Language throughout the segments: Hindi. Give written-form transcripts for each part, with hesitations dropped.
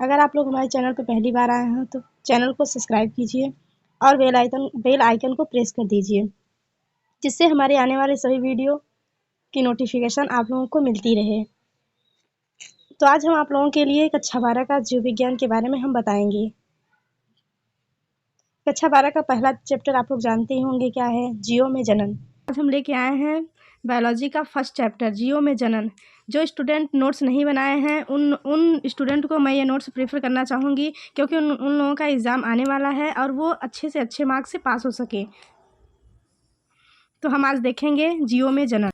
अगर आप लोग हमारे चैनल पर पहली बार आए हैं तो चैनल को सब्सक्राइब कीजिए और बेल आइकन को प्रेस कर दीजिए, जिससे हमारे आने वाले सभी वीडियो की नोटिफिकेशन आप लोगों को मिलती रहे। तो आज हम आप लोगों के लिए कक्षा 12 का जीव विज्ञान के बारे में हम बताएंगे। कक्षा 12 का पहला चैप्टर आप लोग जानते ही होंगे क्या है, जीवों में जनन। आज हम लेके आए हैं बायोलॉजी का फर्स्ट चैप्टर, जीवों में जनन। जो स्टूडेंट नोट्स नहीं बनाए हैं उन स्टूडेंट को मैं ये नोट्स प्रेफर करना चाहूँगी, क्योंकि उन लोगों का एग्ज़ाम आने वाला है और वो अच्छे से अच्छे मार्क्स से पास हो सके। तो हम आज देखेंगे जीवों में जनन।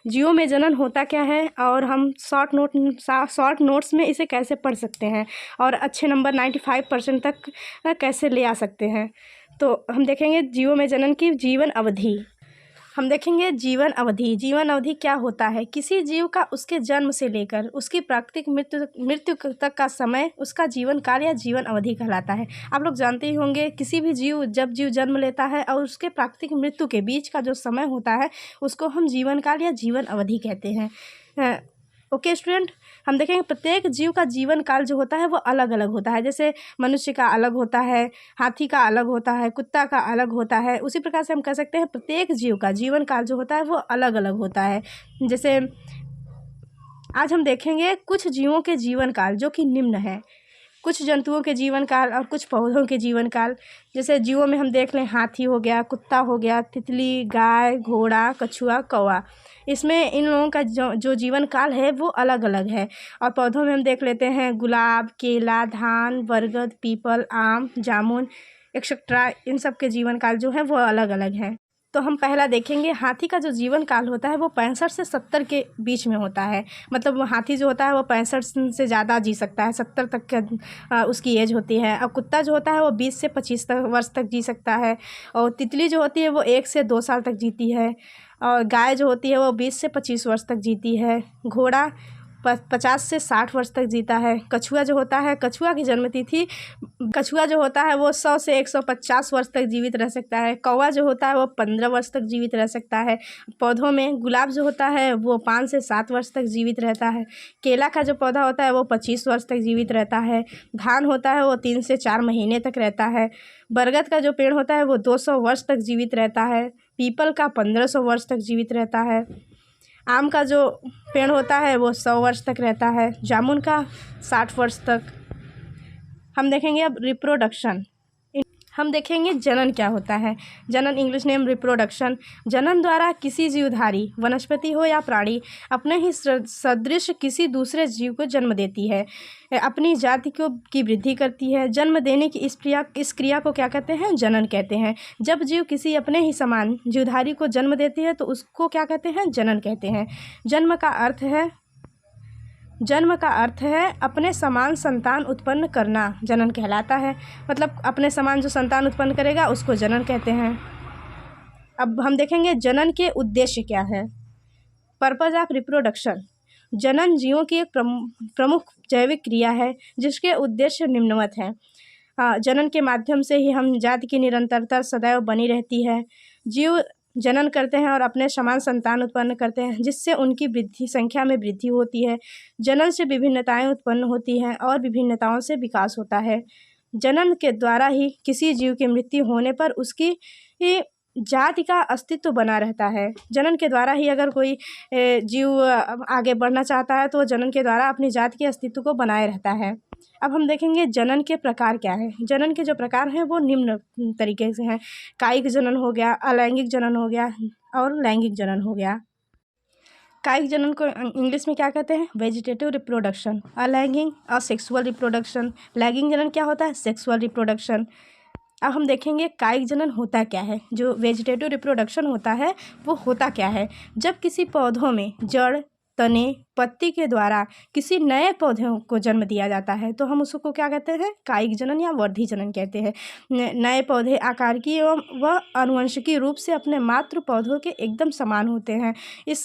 जीवों में जनन होता क्या है और हम शॉर्ट नोट्स में इसे कैसे पढ़ सकते हैं और अच्छे नंबर 95% तक कैसे ले आ सकते हैं। तो हम देखेंगे जीवों में जनन की जीवन अवधि। हम देखेंगे जीवन अवधि। जीवन अवधि क्या होता है? किसी जीव का उसके जन्म से लेकर उसकी प्राकृतिक मृत्यु तक का समय उसका जीवन काल या जीवन अवधि कहलाता है। आप लोग जानते ही होंगे, किसी भी जब जीव जन्म लेता है और उसके प्राकृतिक मृत्यु के बीच का जो समय होता है उसको हम जीवन काल या जीवन अवधि कहते हैं। ओके स्टूडेंट, हम देखेंगे प्रत्येक जीव का जीवन काल जो होता है वो अलग अलग होता है। जैसे मनुष्य का अलग होता है, हाथी का अलग होता है, कुत्ता का अलग होता है। उसी प्रकार से हम कह सकते हैं प्रत्येक जीव का जीवन काल जो होता है वो अलग अलग होता है। जैसे आज हम देखेंगे कुछ जीवों के जीवन काल जो कि निम्न है। कुछ जंतुओं के जीवन काल और कुछ पौधों के जीवन काल। जैसे जीवों में हम देख लें, हाथी हो गया, कुत्ता हो गया, तितली, गाय, घोड़ा, कछुआ, कौवा। इसमें इन लोगों का जो जीवन काल है वो अलग अलग है। और पौधों में हम देख लेते हैं गुलाब, केला, धान, बरगद, पीपल, आम, जामुन एक्सेट्रा। इन सब के जीवन काल जो है वो अलग अलग हैं। तो हम पहला देखेंगे, हाथी का जो जीवन काल होता है वो 65 से 70 के बीच में होता है। मतलब हाथी जो होता है वो 65 से ज़्यादा जी सकता है, 70 तक का उसकी एज होती है। और कुत्ता जो होता है वो 20 से 25 वर्ष तक जी सकता है। और तितली जो होती है वो 1 से 2 साल तक जीती है। और गाय जो होती है वो 20 से 25 वर्ष तक जीती है। घोड़ा 50 से 60 वर्ष तक जीता है। कछुआ जो होता है, कछुआ की जन्मतिथि, कछुआ जो होता है वो 100 से 150 वर्ष तक जीवित रह सकता है। कौवा जो होता है वो 15 वर्ष तक जीवित रह सकता है। पौधों में गुलाब जो होता है वो 5 से 7 वर्ष तक जीवित रहता है। केला का जो पौधा होता है वो 25 वर्ष तक जीवित रहता है। धान होता है वो 3 से 4 महीने तक रहता है। बरगद का जो पेड़ होता है वो 200 वर्ष तक जीवित रहता है। पीपल का 1500 वर्ष तक जीवित रहता है। आम का जो पेड़ होता है वो 100 वर्ष तक रहता है। जामुन का 60 वर्ष तक। हम देखेंगे अब रिप्रोडक्शन। हम देखेंगे जनन क्या होता है। जनन इंग्लिश नेम रिप्रोडक्शन। जनन द्वारा किसी जीवधारी, वनस्पति हो या प्राणी, अपने ही सदृश किसी दूसरे जीव को जन्म देती है, अपनी जाति की वृद्धि करती है। जन्म देने की इस क्रिया को क्या कहते हैं? जनन कहते हैं। जब जीव किसी अपने ही समान जीवधारी को जन्म देती है तो उसको क्या कहते हैं? जनन कहते हैं। जन्म का अर्थ है अपने समान संतान उत्पन्न करना, जनन कहलाता है। मतलब अपने समान जो संतान उत्पन्न करेगा उसको जनन कहते हैं। अब हम देखेंगे जनन के उद्देश्य क्या है। Purpose of reproduction. जनन जीवों की एक प्रमुख जैविक क्रिया है जिसके उद्देश्य निम्नवत हैं। जनन के माध्यम से ही हम जाति की निरंतरता सदैव बनी रहती है। जीव जनन करते हैं और अपने समान संतान उत्पन्न करते हैं, जिससे उनकी संख्या में वृद्धि होती है। जनन से विभिन्नताएं उत्पन्न होती हैं और विभिन्नताओं से विकास होता है। जनन के द्वारा ही किसी जीव की मृत्यु होने पर उसकी जाति का अस्तित्व बना रहता है। जनन के द्वारा ही अगर कोई जीव आगे बढ़ना चाहता है तो जनन के द्वारा अपनी जाति के अस्तित्व को बनाए रहता है। अब हम देखेंगे जनन के प्रकार क्या है। जनन के जो प्रकार हैं वो निम्न तरीके से हैं। कायिक जनन हो गया, अलैंगिक जनन हो गया और लैंगिक जनन हो गया। कायिक जनन को इंग्लिश में क्या कहते हैं? Vegetative reproduction. अलैंगिक और सेक्सुअल रिप्रोडक्शन। लैंगिक जनन क्या होता है? Sexual reproduction. अब हम देखेंगे कायिक जनन होता क्या है। जो वेजिटेटिव रिप्रोडक्शन होता है वो होता क्या है? जब किसी पौधों में जड़, तने, पत्ती के द्वारा किसी नए पौधे को जन्म दिया जाता है तो हम उसको क्या कहते हैं? कायिक जनन या वर्धी जनन कहते हैं। नए पौधे आकारिकी एवं व आनुवंशिकी रूप से अपने मातृ पौधों के एकदम समान होते हैं। इस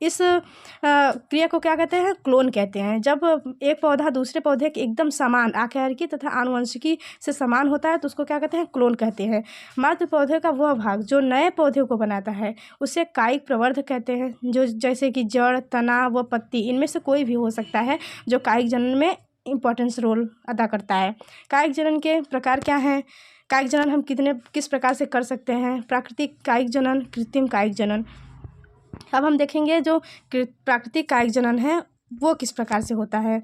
क्रिया को क्या कहते हैं? क्लोन कहते हैं। जब एक पौधा दूसरे पौधे के एकदम समान आकारिकी तथा आनुवंशिकी से समान होता है तो उसको क्या कहते हैं? क्लोन कहते हैं। मातृ पौधे का वह भाग जो नए पौधे को बनाता है उसे कायिक प्रवर्धक कहते हैं। जो जैसे कि जड़, तना व पत्ती, इनमें से कोई भी हो सकता है जो कायिक जनन में इम्पोर्टेंस रोल अदा करता है। कायिक जनन के प्रकार क्या हैं? कायिक जनन हम किस प्रकार से कर सकते हैं? प्राकृतिक कायिक जनन, कृत्रिम कायिक जनन। अब हम देखेंगे जो प्राकृतिक कायिक जनन है वो किस प्रकार से होता है।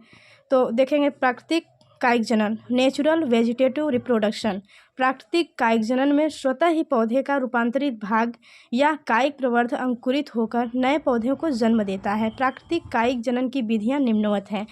तो देखेंगे प्राकृतिक कायिक जनन, नेचुरल वेजिटेटिव रिप्रोडक्शन। प्राकृतिक कायिक जनन में स्वतः ही पौधे का रूपांतरित भाग या कायिक प्रवर्ध अंकुरित होकर नए पौधों को जन्म देता है। प्राकृतिक कायिक जनन की विधियां निम्नवत हैं।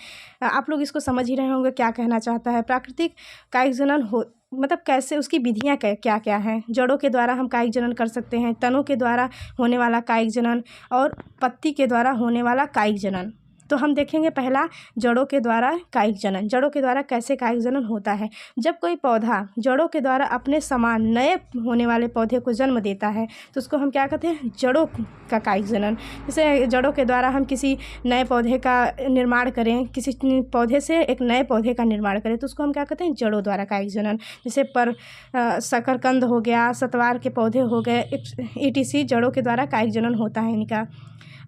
आप लोग इसको समझ ही रहे होंगे क्या कहना चाहता है। प्राकृतिक कायिक जनन मतलब कैसे, उसकी विधियां क्या क्या हैं। जड़ों के द्वारा हम कायिक जनन कर सकते हैं, तनों के द्वारा होने वाला कायिक जनन और पत्ती के द्वारा होने वाला कायिक जनन। तो हम देखेंगे पहला जड़ों के द्वारा कायिक जनन। जड़ों के द्वारा कैसे कायिक जनन होता है? जब कोई पौधा जड़ों के द्वारा अपने समान नए होने वाले पौधे को जन्म देता है तो उसको हम क्या कहते हैं? जड़ों का कायिक जनन। जैसे जड़ों के द्वारा हम किसी नए पौधे का निर्माण करें, किसी पौधे से एक नए पौधे का निर्माण करें तो उसको हम क्या कहते हैं? जड़ों द्वारा कायिक जनन। जैसे शकरकंद हो गया, सतवार के पौधे हो गए, etc जड़ों के द्वारा कायिक जनन होता है इनका।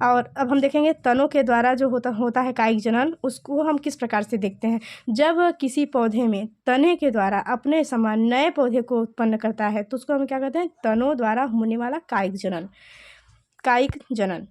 और अब हम देखेंगे तनों के द्वारा जो होता है कायिक जनन, उसको हम किस प्रकार से देखते हैं। जब किसी पौधे में तने के द्वारा अपने समान नए पौधे को उत्पन्न करता है तो उसको हम क्या कहते हैं? तनों द्वारा होने वाला कायिक जनन। कायिक जनन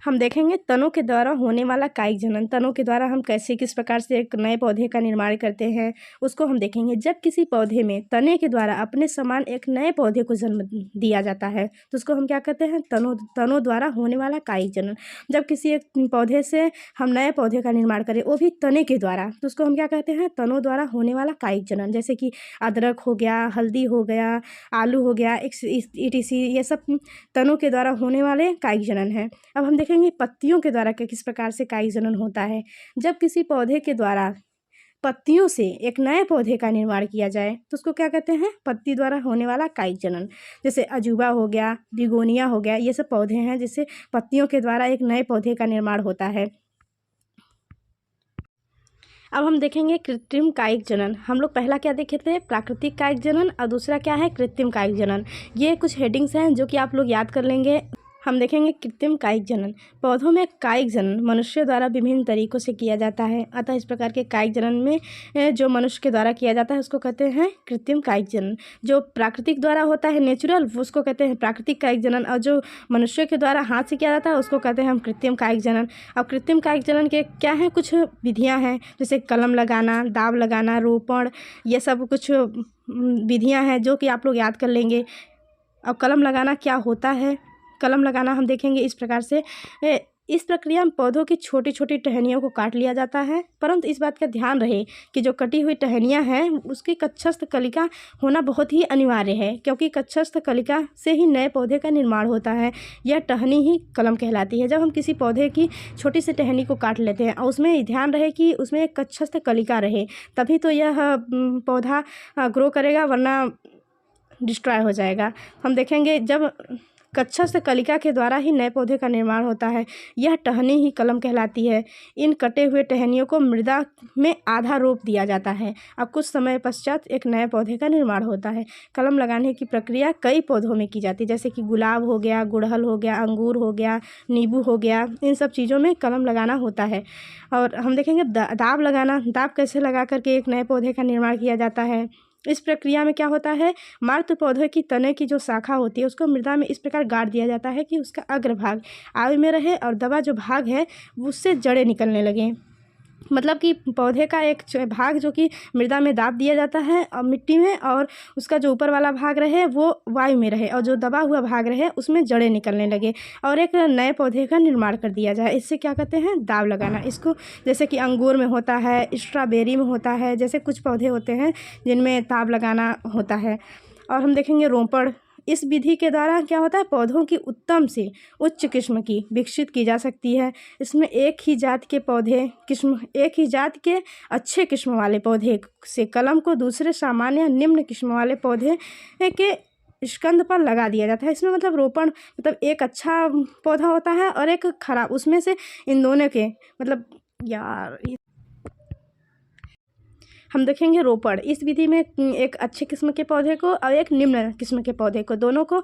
हम देखेंगे तनों के द्वारा होने वाला कायिक जनन। तनों के द्वारा हम कैसे किस प्रकार से एक नए पौधे का निर्माण करते हैं उसको हम देखेंगे। जब किसी पौधे में तने के द्वारा अपने समान एक नए पौधे को जन्म दिया जाता है तो उसको हम क्या कहते हैं? तनों द्वारा होने वाला कायिक जनन। जब किसी एक पौधे से हम नए पौधे का निर्माण करें वो भी तने के द्वारा तो उसको हम क्या कहते हैं? तनों द्वारा होने वाला कायिक जनन। जैसे कि अदरक हो गया, हल्दी हो गया, आलू हो गया, etc ये सब तनों के द्वारा होने वाले कायिक जनन है। अब हम देखेंगे पत्तियों के द्वारा किस प्रकार से कायिक जनन होता है। जब किसी पौधे के द्वारा पत्तियों से एक नए पौधे का निर्माण किया जाए तो उसको क्या कहते हैं? पत्ती द्वारा होने वाला कायिक जनन। जैसे अजूबा हो गया, बिगोनिया हो गया, ये सब पौधे हैं जिससे पत्तियों के द्वारा एक नए पौधे का निर्माण होता है। अब हम देखेंगे कृत्रिम कायिक जनन। हम लोग पहला क्या देखे थे? प्राकृतिक कायिक जनन, और दूसरा क्या है? कृत्रिम कायिक जनन। ये कुछ हेडिंग्स हैं जो कि आप लोग याद कर लेंगे। हम देखेंगे कृत्रिम कायिक जनन। पौधों में कायिक जनन मनुष्य द्वारा विभिन्न तरीकों से किया जाता है, अतः इस प्रकार के कायिक जनन में जो मनुष्य के द्वारा किया जाता है उसको कहते हैं कृत्रिम कायिक जनन। जो प्राकृतिक द्वारा होता है नेचुरल, उसको कहते हैं प्राकृतिक कायिक जनन, और जो मनुष्य के द्वारा हाथ से किया जाता है उसको कहते हैं हम कृत्रिम कायिक जनन। अब कृत्रिम कायिक जनन के क्या हैं? कुछ विधियाँ हैं, जैसे कलम लगाना, दाब लगाना, रोपण, ये सब कुछ विधियाँ हैं जो कि आप लोग याद कर लेंगे। अब कलम लगाना क्या होता है? कलम लगाना हम देखेंगे इस प्रकार से। इस प्रक्रिया में पौधों की छोटी छोटी टहनियों को काट लिया जाता है, परंतु इस बात का ध्यान रहे कि जो कटी हुई टहनियाँ हैं उसकी कक्षस्थ कलिका होना बहुत ही अनिवार्य है, क्योंकि कक्षस्थ कलिका से ही नए पौधे का निर्माण होता है। यह टहनी ही कलम कहलाती है। जब हम किसी पौधे की छोटी सी टहनी को काट लेते हैं और उसमें ध्यान रहे कि उसमें एक कक्षस्थ कलिका रहे, तभी तो यह पौधा ग्रो करेगा, वरना डिस्ट्रॉय हो जाएगा। हम देखेंगे जब कक्षस्थ कलिका के द्वारा ही नए पौधे का निर्माण होता है, यह टहनी ही कलम कहलाती है। इन कटे हुए टहनियों को मृदा में आधा रोप दिया जाता है और कुछ समय पश्चात एक नए पौधे का निर्माण होता है। कलम लगाने की प्रक्रिया कई पौधों में की जाती है, जैसे कि गुलाब हो गया, गुड़हल हो गया, अंगूर हो गया, नींबू हो गया, इन सब चीज़ों में कलम लगाना होता है। और हम देखेंगे दाब लगाना। दाब कैसे लगा करके एक नए पौधे का निर्माण किया जाता है। इस प्रक्रिया में क्या होता है? मात्र पौधे की तने की जो शाखा होती है उसको मृदा में इस प्रकार गाड़ दिया जाता है कि उसका अग्रभाग आयु में रहे और दबा जो भाग है उससे जड़ें निकलने लगें। मतलब कि पौधे का एक भाग जो कि मृदा में दाब दिया जाता है और मिट्टी में, और उसका जो ऊपर वाला भाग रहे वो वायु में रहे, और जो दबा हुआ भाग रहे उसमें जड़ें निकलने लगे और एक नए पौधे का निर्माण कर दिया जाए। इससे क्या कहते हैं? दाब लगाना। इसको जैसे कि अंगूर में होता है, स्ट्रॉबेरी में होता है, जैसे कुछ पौधे होते हैं जिनमें दाब लगाना होता है। और हम देखेंगे रोपण। इस विधि के द्वारा क्या होता है? पौधों की उत्तम से उच्च किस्म की विकसित की जा सकती है। इसमें एक ही जात के अच्छे किस्म वाले पौधे से कलम को दूसरे सामान्य निम्न किस्म वाले पौधे के स्कंद पर लगा दिया जाता है। इसमें मतलब रोपण मतलब एक अच्छा पौधा होता है और एक खराब, उसमें से इन दोनों के मतलब हम देखेंगे रोपण। इस विधि में एक अच्छे किस्म के पौधे को और एक निम्न किस्म के पौधे को, दोनों को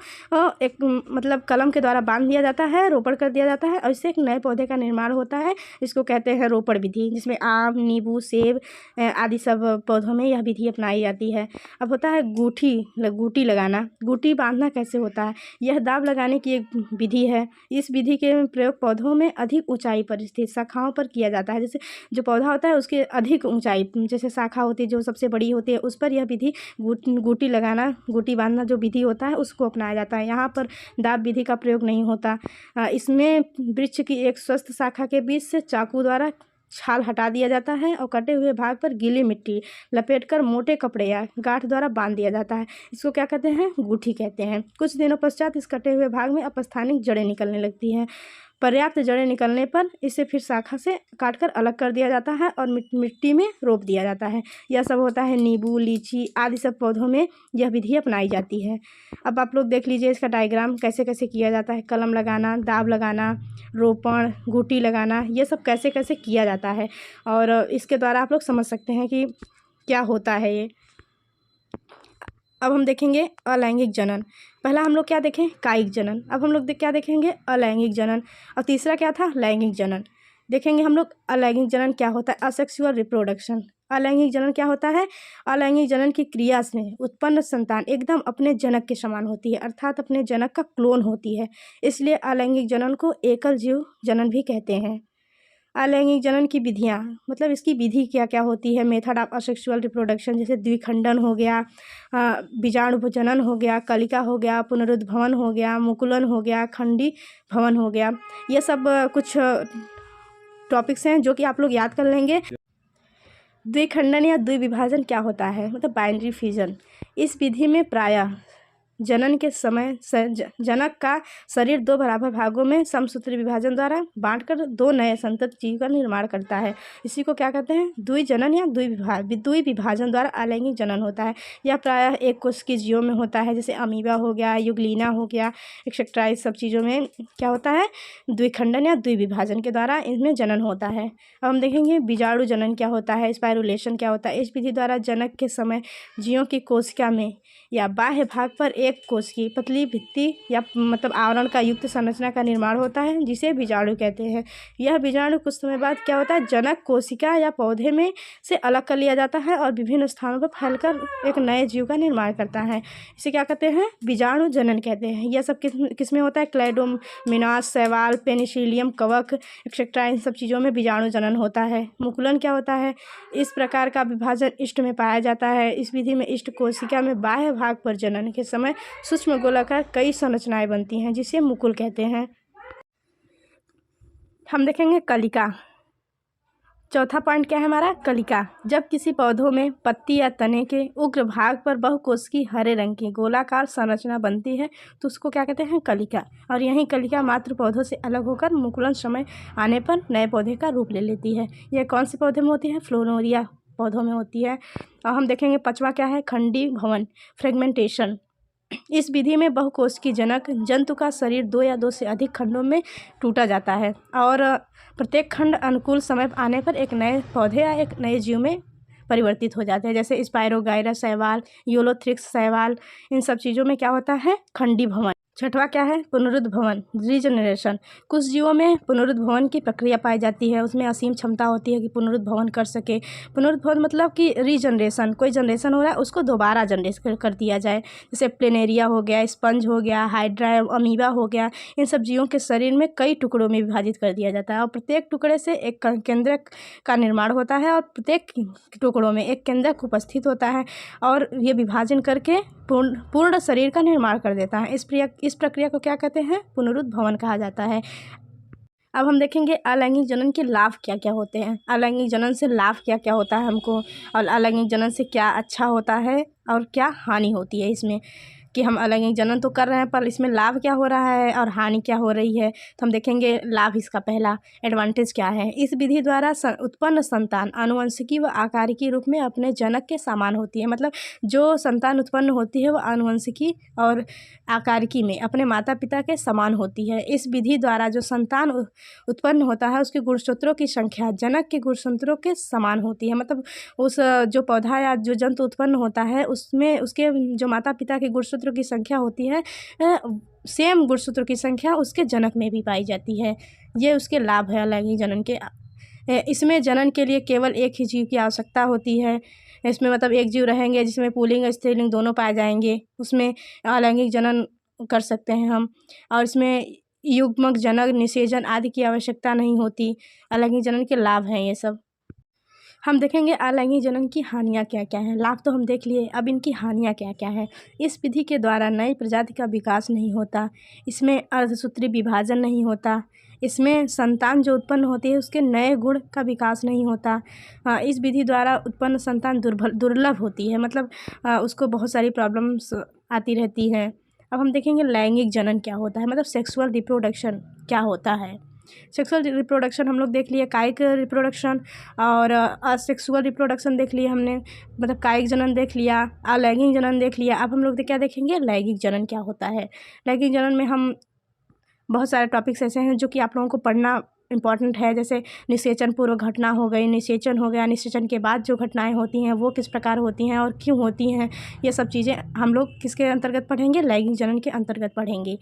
एक मतलब कलम के द्वारा बांध दिया जाता है, रोपण कर दिया जाता है और इससे एक नए पौधे का निर्माण होता है। इसको कहते हैं रोपण विधि, जिसमें आम, नींबू, सेब आदि सब पौधों में यह विधि अपनाई जाती है। अब होता है गुटी लगाना। गुटी बांधना कैसे होता है? यह दाव लगाने की एक विधि है। इस विधि के प्रयोग पौधों में अधिक ऊंचाई पर स्थित शाखाओं पर किया जाता है। जैसे जो पौधा होता है उसके अधिक ऊंचाई, जैसे शाखा होती है जो सबसे बड़ी होती है, उस पर यह विधि गुटी लगाना, गुटी बांधना जो विधि होता है उसको अपनाया जाता है। यहाँ पर दाव विधि का प्रयोग नहीं होता। इसमें वृक्ष की एक स्वस्थ शाखा के बीच से चाकू द्वारा छाल हटा दिया जाता है और कटे हुए भाग पर गीली मिट्टी लपेटकर मोटे कपड़े या गांठ द्वारा बांध दिया जाता है। इसको क्या कहते हैं? गुठी कहते हैं। कुछ दिनों पश्चात इस कटे हुए भाग में अपस्थानिक जड़ें निकलने लगती हैं। पर्याप्त जड़ें निकलने पर इसे फिर शाखा से काटकर अलग कर दिया जाता है और मिट्टी में रोप दिया जाता है। यह सब होता है नींबू, लीची आदि सब पौधों में यह विधि अपनाई जाती है। अब आप लोग देख लीजिए इसका डायग्राम कैसे कैसे किया जाता है। कलम लगाना, दाव लगाना, रोपण, गुटी लगाना, ये सब कैसे कैसे किया जाता है और इसके द्वारा आप लोग समझ सकते हैं कि क्या होता है ये। अब हम देखेंगे अलैंगिक जनन। पहला हम लोग क्या देखें? कायिक जनन। अब हम लोग क्या देखेंगे? अलैंगिक जनन। और तीसरा क्या था? लैंगिक जनन। देखेंगे हम लोग अलैंगिक जनन क्या होता है। Asexual reproduction. अलैंगिक जनन क्या होता है? अलैंगिक जनन की क्रिया से उत्पन्न संतान एकदम अपने जनक के समान होती है, अर्थात अपने जनक का क्लोन होती है। इसलिए अलैंगिक जनन को एकल जीव जनन भी कहते हैं। अलैंगिक जनन की विधियाँ, मतलब इसकी विधि क्या क्या होती है। मेथड ऑफ असेक्सुअल रिप्रोडक्शन, जैसे द्विखंडन हो गया, बीजाणु जनन हो गया, कलिका हो गया, पुनरुद्भवन हो गया, मुकुलन हो गया, खंडी भवन हो गया। ये सब कुछ टॉपिक्स हैं जो कि आप लोग याद कर लेंगे। द्विखंडन या द्विविभाजन क्या होता है? मतलब बाइनरी फिजन। इस विधि में प्रायः जनन के समय जनक का शरीर दो बराबर भागों में समसूत्री विभाजन द्वारा बांटकर दो नए संतत जीव का निर्माण करता है। इसी को क्या कहते हैं? द्विजनन या द्विविभाजन द्वारा अलैंगिक जनन होता है। यह प्रायः एक कोश की जीवों में होता है, जैसे अमीबा हो गया, युगलीना हो गया, एक्सेट्रा। इस सब चीज़ों में क्या होता है? द्विखंडन या द्विविभाजन के द्वारा इनमें जनन होता है। अब हम देखेंगे बीजाणु जनन क्या होता है, स्पाइरुलेशन क्या होता है। इस विधि द्वारा जनक के समय जीवों की कोशिका में या बाह्य भाग पर एक कोश की पतली भित्ति या मतलब आवरण का युक्त संरचना का निर्माण होता है, जिसे बीजाणु कहते हैं। यह बीजाणु कुछ समय बाद क्या होता है? जनक कोशिका या पौधे में से अलग कर लिया जाता है और विभिन्न स्थानों पर फैलकर एक नए जीव का निर्माण करता है। इसे क्या कहते हैं? बीजाणु जनन कहते हैं। यह सब किस में होता है? क्लैडोमोनास, शैवाल, पेनिसिलियम, कवक एक्सेट्रा, इन सब चीज़ों में बीजाणु जनन होता है। मुकुलन क्या होता है? इस प्रकार का विभाजन इष्ट में पाया जाता है। इस विधि में इष्ट कोशिका में बाह्य भाग पर जनन के समय सूक्ष्म गोलाकार कई संरचनाएं बनती हैं, जिसे मुकुल कहते हैं। हम देखेंगे कलिका। चौथा पॉइंट क्या है हमारा? कलिका। जब किसी पौधों में पत्ती या तने के उग्र भाग पर बहुकोशिकीय हरे रंग की गोलाकार संरचना बनती है तो उसको क्या कहते हैं? कलिका। और यही कलिका मात्र पौधों से अलग होकर मुकुलन समय आने पर नए पौधे का रूप ले लेती है। यह कौन से पौधे में होती है? फ्लोनोरिया पौधों में होती है। और हम देखेंगे पांचवा क्या है? खंडी भवन, फ्रेगमेंटेशन। इस विधि में बहुकोशिकीय जनक जंतु का शरीर दो या दो से अधिक खंडों में टूटा जाता है और प्रत्येक खंड अनुकूल समय आने पर एक नए पौधे या एक नए जीव में परिवर्तित हो जाते हैं, जैसे स्पाइरोगाइरा शैवाल, यूलोथ्रिक्स शैवाल। इन सब चीज़ों में क्या होता है? खंडी भवन। छठवा क्या है? पुनरुद्भवन, रीजनरेशन। कुछ जीवों में पुनरुद्भवन की प्रक्रिया पाई जाती है, उसमें असीम क्षमता होती है कि पुनरुद्भवन कर सके। पुनरुद्भवन मतलब कि रीजनरेशन, कोई जनरेशन हो रहा है उसको दोबारा जनरेट कर दिया जाए। जैसे प्लेनेरिया हो गया, स्पंज हो गया, हाइड्रा, अमीबा हो गया। इन सब जीवों के शरीर में कई टुकड़ों में विभाजित कर दिया जाता है और प्रत्येक टुकड़े से एक केंद्रक का निर्माण होता है और प्रत्येक टुकड़ों में एक केंद्रक उपस्थित होता है और ये विभाजन करके पूर्ण शरीर का निर्माण कर देता है। इस प्रक्रिया को क्या कहते हैं? पुनरुद्भवन कहा जाता है। अब हम देखेंगे अलैंगिक जनन के लाभ क्या क्या होते हैं। अलैंगिक जनन से लाभ क्या क्या होता है हमको, और अलैंगिक जनन से क्या अच्छा होता है और क्या हानि होती है इसमें। कि हम अलैंगिक जनन तो कर रहे हैं, पर इसमें लाभ क्या हो रहा है और हानि क्या हो रही है। तो हम देखेंगे लाभ इसका पहला एडवांटेज क्या है। इस विधि द्वारा उत्पन्न संतान आनुवंशिकी व आकारिकी रूप में अपने जनक के समान होती है। मतलब जो संतान उत्पन्न होती है वह आनुवंशिकी और आकारिकी में अपने माता पिता के समान होती है। इस विधि द्वारा जो संतान उत्पन्न होता है उसके गुणसूत्रों की संख्या जनक के गुणसूत्रों के समान होती है। मतलब उस जो पौधा या जो जंतु उत्पन्न होता है उसमें उसके जो माता पिता के गुणसूत्रों की संख्या होती है सेम गुणसूत्रों की संख्या उसके जनक में भी पाई जाती है। ये उसके लाभ है अलैंगिक जनन के। इसमें जनन के लिए केवल एक ही जीव की आवश्यकता होती है। इसमें मतलब एक जीव रहेंगे जिसमें पुल्लिंग स्त्रीलिंग दोनों पाए जाएंगे, उसमें अलैंगिक जनन कर सकते हैं हम। और इसमें युग्मक जनक निषेचन आदि की आवश्यकता नहीं होती। अलैंगिक जनन के लाभ हैं ये सब। हम देखेंगे अलैंगिक जनन की हानियाँ क्या क्या हैं। लाभ तो हम देख लिए, अब इनकी हानियाँ क्या क्या हैं। इस विधि के द्वारा नई प्रजाति का विकास नहीं होता, इसमें अर्धसूत्री विभाजन नहीं होता, इसमें संतान जो उत्पन्न होती है उसके नए गुण का विकास नहीं होता। इस विधि द्वारा उत्पन्न संतान दुर्लभ होती है, मतलब उसको बहुत सारी प्रॉब्लम्स आती रहती हैं। अब हम देखेंगे लैंगिक जनन क्या होता है, मतलब सेक्सुअल रिप्रोडक्शन क्या होता है। सेक्सुअल रिप्रोडक्शन हम लोग देख लिए, कायिक रिप्रोडक्शन और असेक्सुअल रिप्रोडक्शन देख लिए हमने, मतलब कायिक जनन देख लिया, अलैंगिक जनन देख लिया। अब हम लोग क्या देखेंगे, लैंगिक जनन क्या होता है। लैंगिक जनन में हम बहुत सारे टॉपिक्स ऐसे हैं जो कि आप लोगों को पढ़ना इम्पॉर्टेंट है। जैसे निषेचन पूर्व घटना हो गई, निषेचन हो गया, निषेचन के बाद जो घटनाएं होती हैं वो किस प्रकार होती हैं और क्यों होती हैं। ये सब चीज़ें हम लोग किसके अंतर्गत पढ़ेंगे, लैंगिक जनन के अंतर्गत पढ़ेंगे।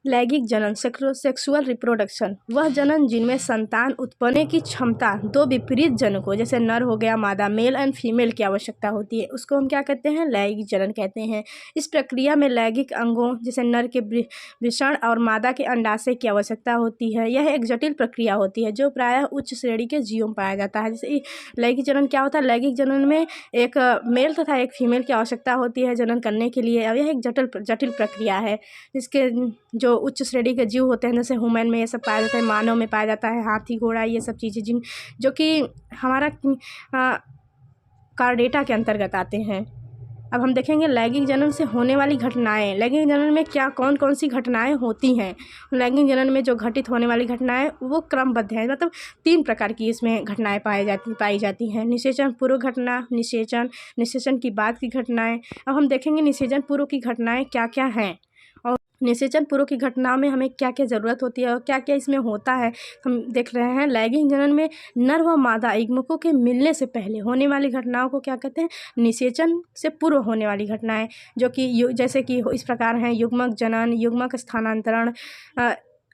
लैंगिक जनन सेक्सुअल रिप्रोडक्शन वह जनन जिनमें संतान उत्पन्न की क्षमता दो विपरीत जनकों जैसे नर हो गया मादा मेल एंड फीमेल की आवश्यकता होती है, उसको हम क्या कहते हैं, लैंगिक जनन कहते हैं। इस प्रक्रिया में लैंगिक अंगों जैसे नर के वृषण और मादा के अंडाशय की आवश्यकता होती है। यह एक जटिल प्रक्रिया होती है जो प्रायः उच्च श्रेणी के जीवों में पाया जाता है। जैसे लैंगिक जनन क्या होता है, लैंगिक जनन में एक मेल तथा एक फीमेल की आवश्यकता होती है जनन करने के लिए। अब यह एक जटिल प्रक्रिया है जिसके जो उच्च श्रेणी के जीव होते हैं जैसे ह्यूमन में ये सब पाया जाता है, मानव में पाया जाता है, हाथी घोड़ा ये सब चीज़ें जो कि हमारा कार्डेटा के अंतर्गत आते हैं। अब हम देखेंगे लैंगिक जनन से होने वाली घटनाएं। लैंगिक जनन में क्या कौन कौन सी घटनाएं होती हैं। लैंगिक जनन में जो घटित होने वाली घटनाएं वो क्रमबद्ध है, मतलब 3 प्रकार की इसमें घटनाएं पाई जाती हैं। निषेचन पूर्व घटना, निषेचन की बाद की घटनाएं। अब हम देखेंगे निषेचन पूर्व की घटनाएं क्या क्या हैं और निषेचन पूर्व की घटनाओं में हमें क्या क्या ज़रूरत होती है और क्या क्या इसमें होता है हम देख रहे हैं। लैंगिक जनन में नर व मादा युग्मकों के मिलने से पहले होने वाली घटनाओं को क्या कहते हैं, निषेचन से पूर्व होने वाली घटनाएं, जो कि जैसे कि इस प्रकार हैं युग्मक जनन, युग्मक स्थानांतरण।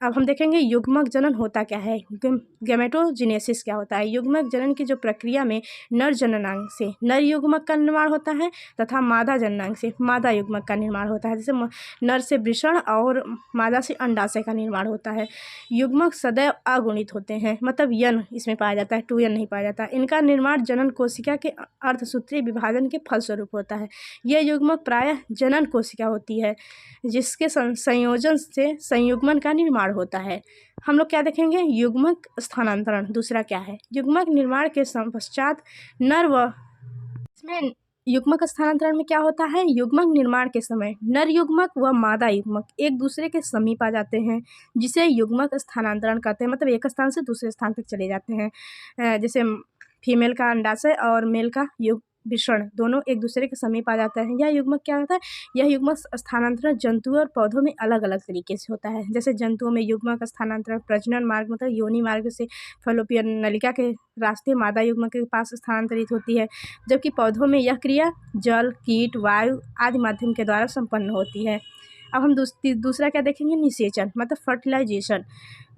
अब हम देखेंगे युग्मक जनन होता क्या है, गैमेटोजेनेसिस क्या होता है। युग्मक जनन की जो प्रक्रिया में नर जननांग से नर युग्मक का निर्माण होता है तथा मादा जननांग से मादा युग्मक का निर्माण होता है। जैसे नर से वृषण और मादा से अंडाशय का निर्माण होता है। युग्मक सदैव अगुणित होते हैं, मतलब यन इसमें पाया जाता है, 2 यन नहीं पाया जाता। इनका निर्माण जनन कोशिका के अर्धसूत्रीय विभाजन के फलस्वरूप होता है। यह युग्मक प्रायः जनन कोशिका होती है जिसके संयोजन से संयुग्मन का निर्माण होता है। हम लोग क्या देखेंगे, युग्मक स्थानांतरण दूसरा क्या है। युग्मक निर्माण के पश्चात नर व इसमें युग्मक स्थानांतरण में क्या होता है, युग्मक निर्माण के समय नर युग्मक व मादा युग्मक एक दूसरे के समीप आ जाते हैं जिसे युग्मक स्थानांतरण कहते हैं। मतलब एक स्थान से दूसरे स्थान तक चले जाते हैं। जैसे फीमेल का अंडाशय और मेल का वृषण दोनों एक दूसरे के समीप आ जाता है। यह युग्मक क्या होता है, यह युग्मक स्थानांतरण जंतुओं और पौधों में अलग अलग तरीके से होता है। जैसे जंतुओं में युग्मक स्थानांतरण प्रजनन मार्ग मतलब योनि मार्ग से फलोपियन नलिका के रास्ते मादा युग्मक के पास स्थानांतरित होती है, जबकि पौधों में यह क्रिया जल, कीट, वायु आदि माध्यम के द्वारा संपन्न होती है। अब हम दूसरा क्या देखेंगे, निषेचन मतलब फर्टिलाइजेशन।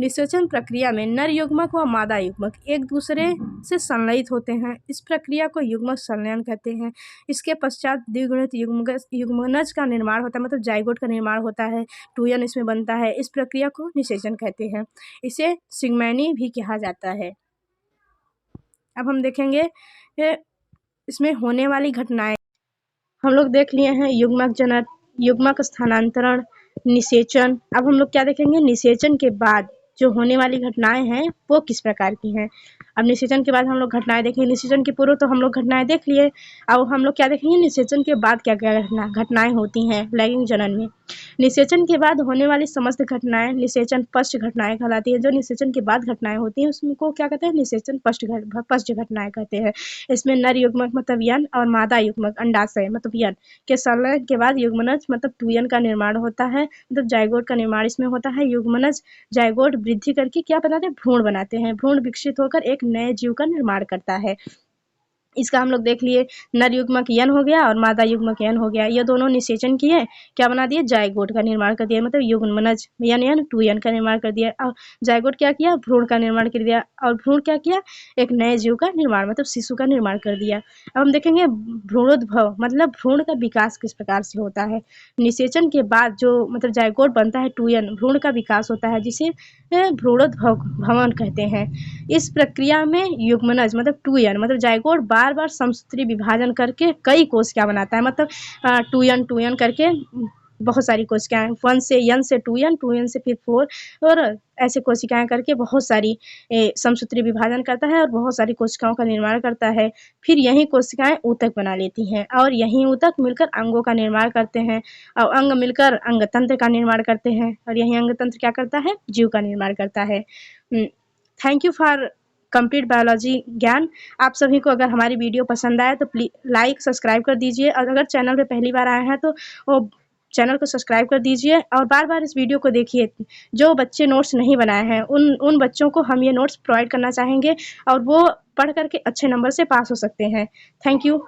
निषेचन प्रक्रिया में नर युग्मक व मादा युग्मक एक दूसरे से संलयित होते हैं। इस प्रक्रिया को युग्मक संलयन कहते हैं। इसके पश्चात द्विगुणित युग्मनज का निर्माण होता है, मतलब जाइगोट का निर्माण होता है, 2 यन इसमें बनता है। इस प्रक्रिया को निषेचन कहते हैं। इसे सिग्मैनी भी कहा जाता है। अब हम देखेंगे इसमें होने वाली घटनाएं। हम लोग देख लिए हैं युग्मक जनन, युग्मक स्थानांतरण, निषेचन। अब हम लोग क्या देखेंगे, निषेचन के बाद जो होने वाली घटनाएं हैं वो किस प्रकार की हैं। अब निषेचन के बाद हम लोग घटनाएं देखेंगे। निषेचन के पूर्व तो हम लोग घटनाएं देख लिए, अब हम लोग क्या देखेंगे, निषेचन के बाद क्या क्या घटनाएं होती हैं लैंगिक जनन में। निषेचन के बाद होने वाली समस्त घटनाएं निषेचन पश्च घटनाएं कहलाती है। जो निषेचन के बाद घटनाएं होती हैं उसको क्या कहते हैं, निषेचन पश्च घटनाएं कहते हैं। इसमें नर युग्मक मतलब यन और मादा युग्मक अंडाशय मतलब यन के संलयन के बाद युग्मनज मतलब टूयन का निर्माण होता है, मतलब जायगोट का निर्माण इसमें होता है। युग्मनज जायगोट वृद्धि करके क्या बनाते हैं, भ्रूण बनाते हैं। भ्रूण विकसित होकर एक नए जीव का निर्माण करता है। इसका हम लोग देख लिए, नर युग्मक यन हो गया और मादा युग्मक यन हो गया, ये दोनों निषेचन किए, क्या बना दिए, जायगोट का निर्माण कर दिया, मतलब युग्मनज यन यन टूयन का निर्माण कर दिया। और जायगोट क्या किया, भ्रूण का निर्माण कर दिया, और भ्रूण क्या किया, एक नए जीव का निर्माण मतलब शिशु का निर्माण कर दिया। अब हम देखेंगे भ्रूणोद्भव मतलब भ्रूण का विकास किस प्रकार से होता है। निषेचन के बाद जो मतलब जायगोट बनता है टूयन, भ्रूण का विकास होता है जिसे भ्रूणोद्भव भवन कहते हैं। इस प्रक्रिया में युग्मनज मतलब टूयन मतलब जायगोट बार बार समसूत्री विभाजन करके कई कोशिका बनाता है, मतलब टूयन टूयन करके बहुत सारी कोशिकाएं, 1 से यन से टूयन, टूयन से फिर 4 और ऐसे कोशिकाएं करके बहुत सारी समसूत्री विभाजन करता है और बहुत सारी कोशिकाओं का निर्माण करता है। फिर यही कोशिकाएं ऊतक बना लेती हैं और यही ऊतक मिलकर अंगों का निर्माण करते हैं और अंग मिलकर अंग तंत्र का निर्माण करते हैं और यही अंग तंत्र क्या करता है, जीव का निर्माण करता है। Thank you for complete biology ज्ञान। आप सभी को अगर हमारी वीडियो पसंद आए तो प्लीज लाइक सब्सक्राइब कर दीजिए, और अगर चैनल पे पहली बार आए हैं तो वो चैनल को सब्सक्राइब कर दीजिए और बार बार इस वीडियो को देखिए। जो बच्चे नोट्स नहीं बनाए हैं उन बच्चों को हम ये नोट्स प्रोवाइड करना चाहेंगे और वो पढ़ करके अच्छे नंबर से पास हो सकते हैं। Thank you.